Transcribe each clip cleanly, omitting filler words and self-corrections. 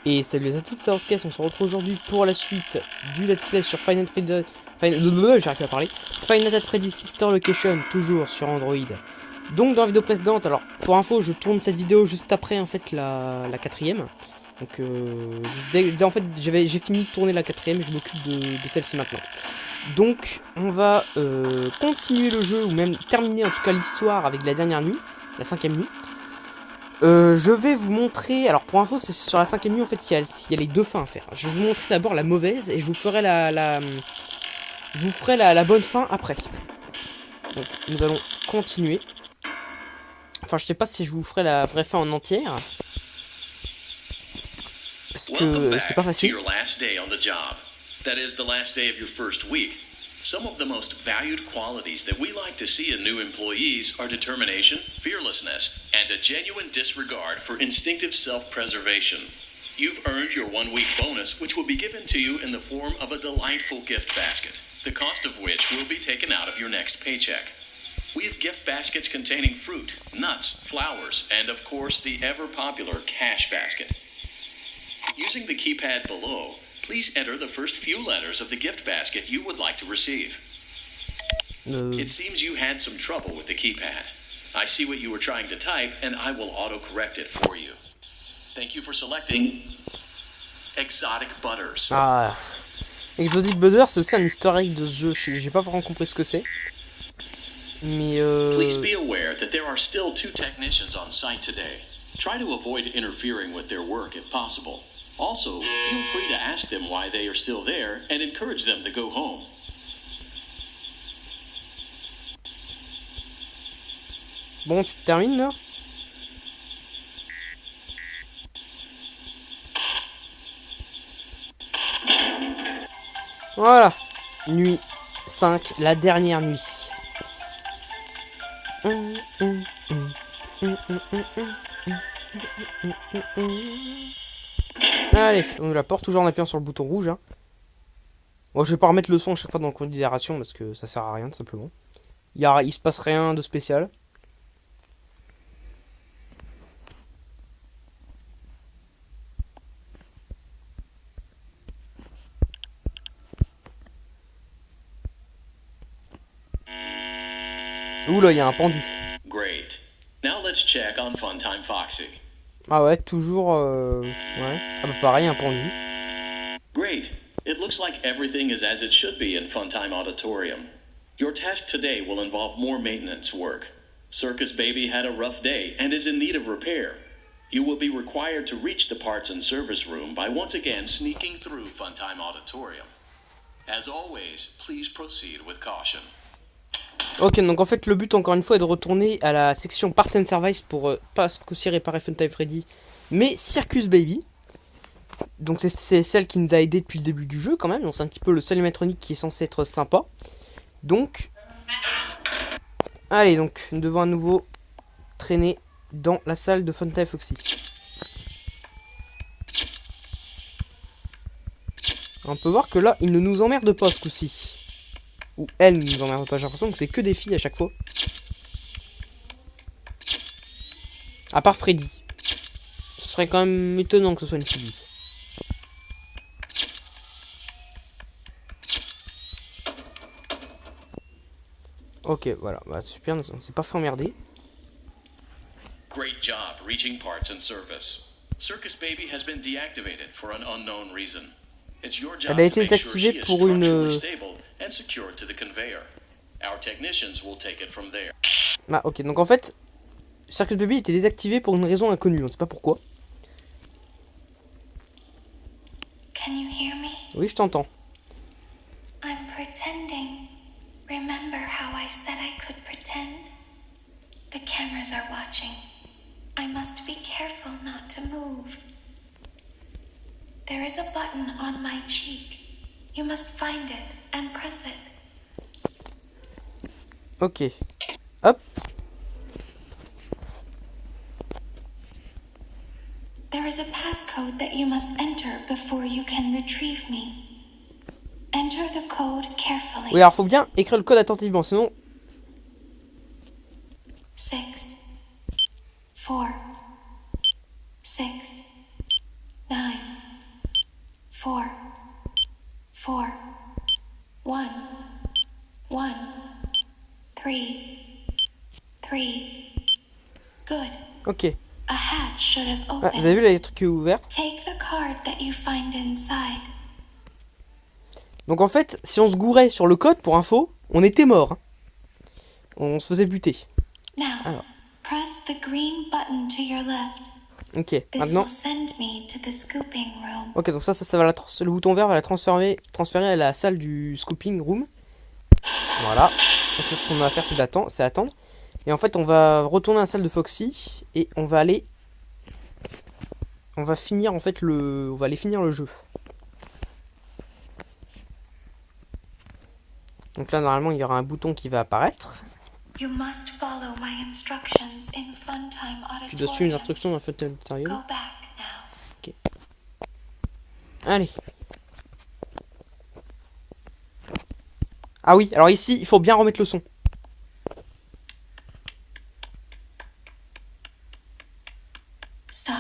Et salut à toutes, c'est Oscars, on se retrouve aujourd'hui pour la suite du let's play sur Final Fantasy... j'arrive pas à parler. Final Fantasy Freddy Sister Location, toujours sur Android. Donc dans la vidéo précédente, alors pour info, je tourne cette vidéo juste après en fait la quatrième. Donc en fait j'ai fini de tourner la quatrième et je m'occupe de celle-ci maintenant. Donc on va continuer le jeu, ou même terminer en tout cas l'histoire avec la dernière nuit, la cinquième nuit. Je vais vous montrer, alors pour info c'est sur la cinquième nuit en fait il y a les deux fins à faire. Je vais vous montrer d'abord la mauvaise et je vous ferai la bonne fin après. Donc nous allons continuer. Enfin je sais pas si je vous ferai la vraie fin en entière. Parce que c'est pas facile. That is the last day of your first week. Some of the most valued qualities that we like to see in new employees are determination, fearlessness, and a genuine disregard for instinctive self-preservation. You've earned your 1 week bonus, which will be given to you in the form of a delightful gift basket, the cost of which will be taken out of your next paycheck. We have gift baskets containing fruit, nuts, flowers, and of course the ever-popular cash basket. Using the keypad below, please enter the first few letters of the gift basket you would like to receive. It seems you had some trouble with the keypad. I see what you were trying to type, and I will auto-correct it for you. Thank you for selecting Exotic Butters. Ah, Exotic Butter, c'est aussi un easter egg de ce jeu. J'ai pas vraiment compris ce que c'est. Mais Please be aware that there are still 2 technicians on site today. Try to avoid interfering with their work if possible. Also, feel free to ask them why they are still there and encourage them to go home. Bon, tu te termines là? Voilà. Nuit 5, la dernière nuit. Allez, on ouvre la porte, toujours en appuyant sur le bouton rouge. Hein. Bon, je vais pas remettre le son à chaque fois dans le considération parce que ça sert à rien, tout simplement. Il se passe rien de spécial. Ouh là, il y a un pendu. Great. Now let's check on Funtime Foxy. Ah ouais, toujours... ouais. Ah bah pareil, un pendu. Great. It looks like everything is as it should be in Funtime Auditorium. Your task today will involve more maintenance work. Circus Baby had a rough day and is in need of repair. You will be required to reach the parts and service room by once again sneaking through Funtime Auditorium. As always, please proceed with caution. Ok, donc en fait le but encore une fois est de retourner à la section Parts and Service pour pas aussi réparer Funtime Freddy, mais Circus Baby. Donc c'est celle qui nous a aidé depuis le début du jeu quand même, donc c'est un petit peu le seul animatronique qui est censé être sympa. Donc, allez, donc nous devons à nouveau traîner dans la salle de Funtime Foxy. On peut voir que là, il ne nous emmerde pas ce coup-ci. Ou elle ne nous emmerde pas, j'ai l'impression que c'est que des filles à chaque fois. À part Freddy. Ce serait quand même étonnant que ce soit une fille. Ok, voilà, bah, super, on s'est pas fait emmerder. Great job reaching parts and service. Circus Baby has been deactivated for an unknown reason. It's your job Elle a to été make sure she désactivée is pour une... structurally stable and secured to the conveyor. Our technicians will take it from there. Ah ok, donc en fait, Circus Baby était désactivé pour une raison inconnue, on ne sait pas pourquoi. Can you hear me? Oui, je t'entends. I'm pretending. Remember how I said I could pretend? The cameras are watching. I must be careful not to move. There is a button on my cheek. You must find it and press it. Ok. Hop. There is a passcode that you must enter before you can retrieve me. Enter the code carefully. Oui, alors faut bien écrire le code attentivement, sinon... 6 4 6 9 4, 4, 1, 1, 3, 3. Good. Ok. A hatch should have Ah, opened. vous avez vu là, les trucs qui est ouvert. Take the card that you find inside. Donc en fait, si on se gourait sur le code pour info, on était mort. Hein. On se faisait buter. Now, Alors. press the green button to your left. Ok, This maintenant. will send me to the scooping room. Ok, donc ça va le bouton vert va la transférer à la salle du scooping room. Voilà. Donc ce qu'on va faire, c'est attendre. Et en fait, on va retourner à la salle de Foxy et on va aller finir en fait on va aller finir le jeu. Donc là, normalement, il y aura un bouton qui va apparaître. You must follow my instructions in Funtime Puis dessus, une Auditorium. instruction d'un fauteuil matériel. Go back now. Allez. Ah oui, alors ici, il faut bien remettre le son. Stop.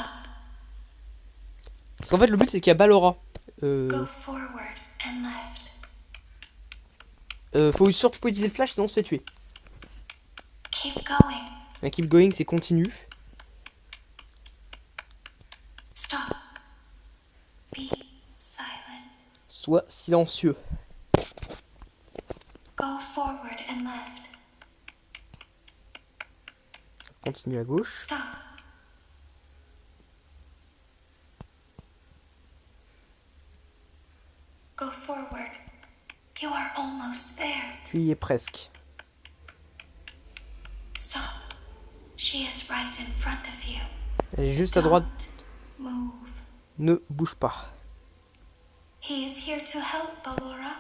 Parce qu'en fait, le but, c'est qu'il y a Ballora. Go forward and left. Faut surtout pas utiliser le flash, sinon on se fait tuer. Keep going. Un keep going, c'est continu. Stop. Be silent. Sois silencieux. Go forward and left. Continue à gauche. Stop. Go forward. You are almost there. Tu y es presque. Stop. She is right in front of you. Elle est juste à droite. Don't move. Ne bouge pas. He is here to help, Ballora.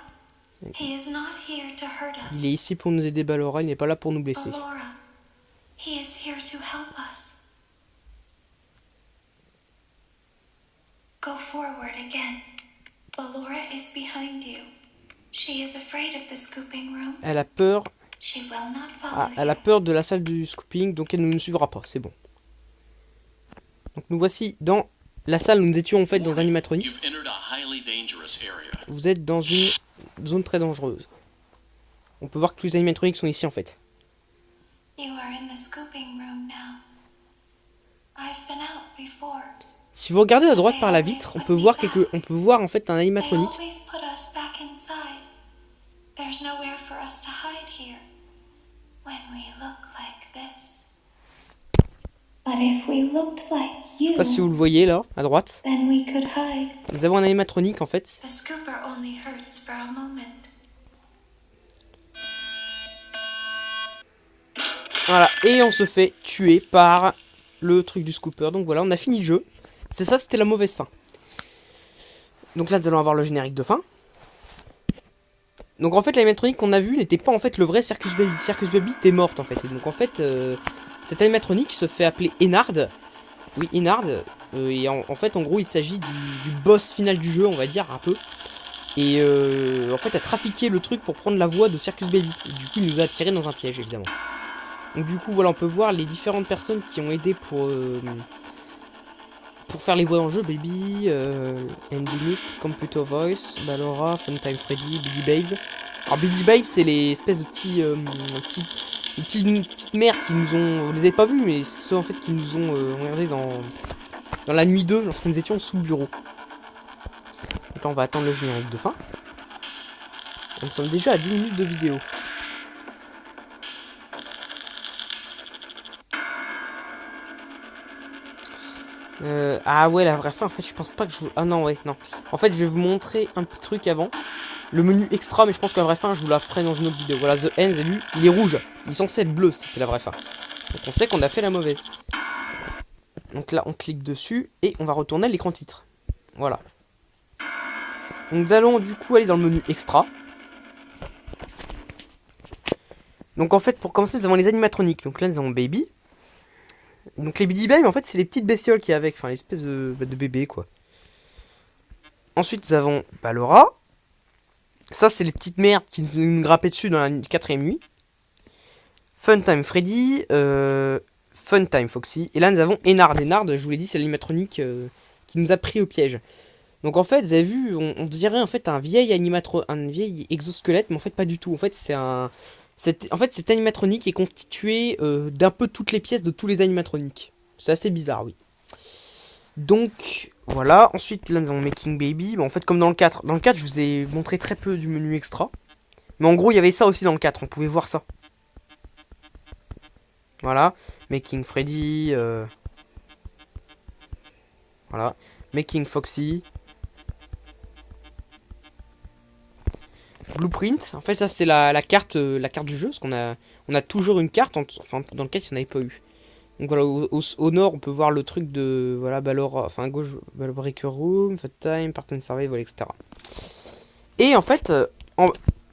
He is not here to hurt us. Il est ici pour nous aider, Ballora. Il n'est pas là pour nous blesser. Ballora, he is here to help us. Go forward again. Ballora is behind you. She is afraid of the scooping room. Elle a peur. She will not follow Ah, elle a you. peur de la salle du scooping, donc elle ne nous suivra pas. C'est bon. Donc nous voici dans la salle où nous étions en fait dans un animatronique. You've entered a highly dangerous area. Vous êtes dans une zone très dangereuse. On peut voir que tous les animatroniques sont ici en fait. You are in the scooping room now. I've been out before. Si vous regardez à droite par la vitre, on peut voir en fait un They animatronique. always put us back inside. There's nowhere for us to hide here when we look like this. But if we looked like Je sais you, pas si vous le voyez là, à droite. then we could hide. Nous avons un animatronique en fait. The scooper only hurts for a moment. Voilà, et on se fait tuer par le truc du scooper. Donc voilà, on a fini le jeu. C'est ça, c'était la mauvaise fin. Donc là, nous allons avoir le générique de fin. Donc en fait, l'animatronique qu'on a vu n'était pas en fait le vrai Circus Baby. Circus Baby était morte en fait. Et donc en fait, cette animatronique se fait appeler Ennard. Oui, Ennard. Et en fait, en gros, il s'agit du boss final du jeu, on va dire, un peu. Et en fait, a trafiqué le truc pour prendre la voix de Circus Baby. Et du coup, il nous a attiré dans un piège, évidemment. Donc du coup, voilà, on peut voir les différentes personnes qui ont aidé pour faire les voix dans le jeu. Baby, Endinit, Computer Voice, Ballora, Funtime Freddy, Biddy Babes. Alors Biddy Babes, c'est les espèces de petites merdes qui nous ont... Vous les avez pas vus, mais c'est ceux en fait qui nous ont regardé dans la nuit 2, lorsque nous étions sous le bureau. Donc là, on va attendre le générique de fin. Nous sommes déjà à 10 minutes de vidéo. Ah ouais, la vraie fin, en fait, je pense pas que je vous... Ah non, ouais, non. En fait, je vais vous montrer un petit truc avant. Le menu extra, mais je pense que la vraie fin, je vous la ferai dans une autre vidéo. Voilà, The End, lui, il est rouge. Il est censé être bleu, c'était la vraie fin. Donc on sait qu'on a fait la mauvaise. Donc là, on clique dessus et on va retourner à l'écran titre. Voilà. Donc nous allons du coup aller dans le menu extra. Donc en fait, pour commencer, nous avons les animatroniques. Donc là, nous avons Baby. Donc les Biddy Babes, en fait, c'est les petites bestioles qu'il y a avec, enfin l'espèce de bébé quoi. Ensuite, nous avons Ballora. Ça, c'est les petites merdes qui nous grappaient dessus dans la 4ème nuit. Funtime Freddy, Funtime Foxy. Et là, nous avons Ennard. Ennard, je vous l'ai dit, c'est l'animatronique qui nous a pris au piège. Donc en fait, vous avez vu, on dirait en fait un vieil exosquelette, mais en fait pas du tout. En fait, cet animatronique est constitué d'un peu toutes les pièces de tous les animatroniques. C'est assez bizarre, oui. Donc voilà, ensuite là nous avons Making Baby. Bon, en fait comme dans le 4, je vous ai montré très peu du menu extra. Mais en gros il y avait ça aussi dans le 4, on pouvait voir ça. Voilà, Making Freddy, voilà, Making Foxy. Blueprint, en fait ça c'est la carte du jeu, parce on a toujours une carte, enfin dans le 4 il n'y en avait pas eu. Donc voilà, au nord, on peut voir le truc de, voilà, enfin à gauche, Breaker Room, Fat Time, Parton Survey, voilà, etc. Et en fait,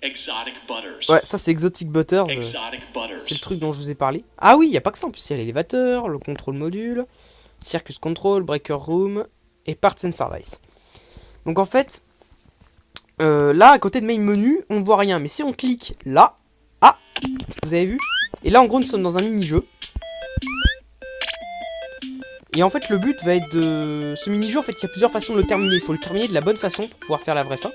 Exotic Butters. ouais, ça c'est Exotic Butters, c'est le truc dont je vous ai parlé. Ah oui, il n'y a pas que ça, en plus il y a l'élévateur, le control module, Circus Control, Breaker Room, et Parts and Service. Donc en fait, là, à côté de Main Menu, on ne voit rien, mais si on clique là, ah, vous avez vu? Et là, en gros, nous sommes dans un mini-jeu. Et en fait le but va être de... Ce mini-jeu, en fait il y a plusieurs façons de le terminer. Il faut le terminer de la bonne façon pour pouvoir faire la vraie fin.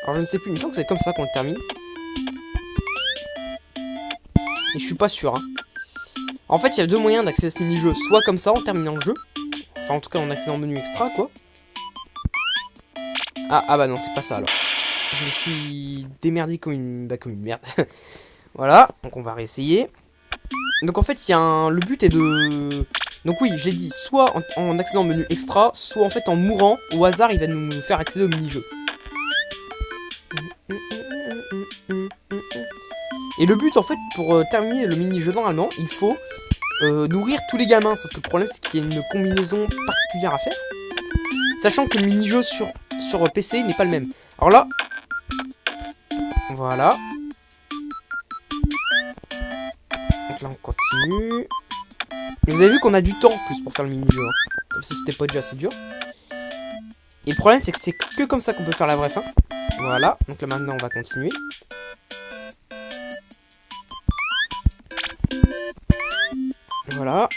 Alors je ne sais plus, il me semble que c'est comme ça qu'on le termine. Et je suis pas sûr. Hein. En fait il y a deux moyens d'accéder à ce mini-jeu. Soit comme ça en terminant le jeu. Enfin en tout cas en accédant au menu extra quoi. Ah bah non c'est pas ça alors. Je me suis démerdé comme une merde. Voilà, donc on va réessayer. Donc en fait, le but est de... Donc oui, je l'ai dit, soit en accédant au menu extra, soit en fait en mourant, au hasard, il va nous faire accéder au mini-jeu. Et le but, en fait, pour terminer le mini-jeu normalement, il faut nourrir tous les gamins. Sauf que le problème, c'est qu'il y a une combinaison particulière à faire. Sachant que le mini-jeu sur PC n'est pas le même. Alors là... Voilà. Donc là on continue. Et vous avez vu qu'on a du temps en plus pour faire le mini-jeu. Hein. Comme si c'était pas déjà assez dur. Et le problème c'est que c'est que comme ça qu'on peut faire la vraie fin. Voilà. Donc là maintenant on va continuer. Voilà.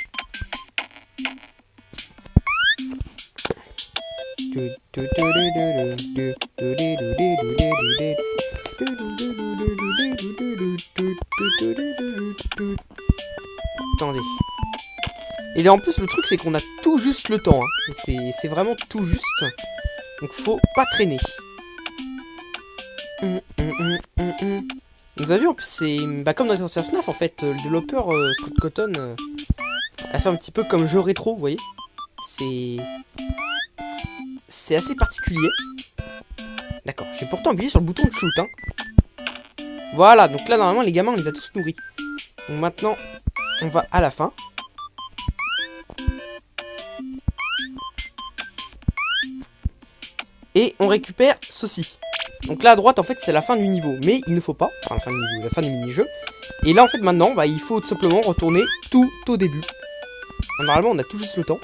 Attendez. Et là en plus le truc c'est qu'on a tout juste le temps. Hein. C'est vraiment tout juste. Donc faut pas traîner. Vous avez vu en plus c'est comme dans les anciens FNAF en fait. Le développeur Scott Cotton a fait un petit peu comme jeu rétro, vous voyez. C'est assez particulier. D'accord, j'ai pourtant appuyé sur le bouton de shoot. Hein. Voilà, donc là normalement les gamins on les a tous nourris. Donc maintenant on va à la fin. Et on récupère ceci. Donc là à droite en fait c'est la fin du niveau. Mais il ne faut pas, enfin la fin du niveau, la fin du mini-jeu. Et là en fait maintenant bah, il faut tout simplement retourner tout au début. Donc, normalement on a tout juste le temps.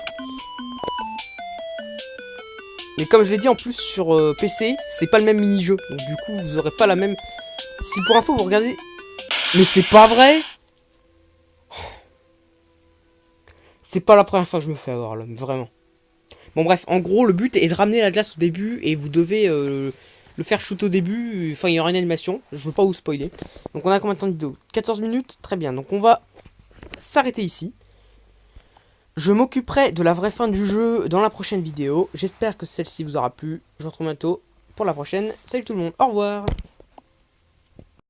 Mais comme je l'ai dit en plus sur PC, c'est pas le même mini-jeu. Donc du coup vous aurez pas la même... Si pour info vous regardez... Mais c'est pas vrai. C'est pas la première fois que je me fais avoir là, vraiment. Bon bref, en gros le but est de ramener la glace au début et vous devez le faire shoot au début. Enfin il y aura une animation, je veux pas vous spoiler. Donc on a combien de temps de vidéo? 14 minutes, très bien. Donc on va s'arrêter ici. Je m'occuperai de la vraie fin du jeu dans la prochaine vidéo. J'espère que celle-ci vous aura plu. Je vous retrouve bientôt pour la prochaine. Salut tout le monde, au revoir.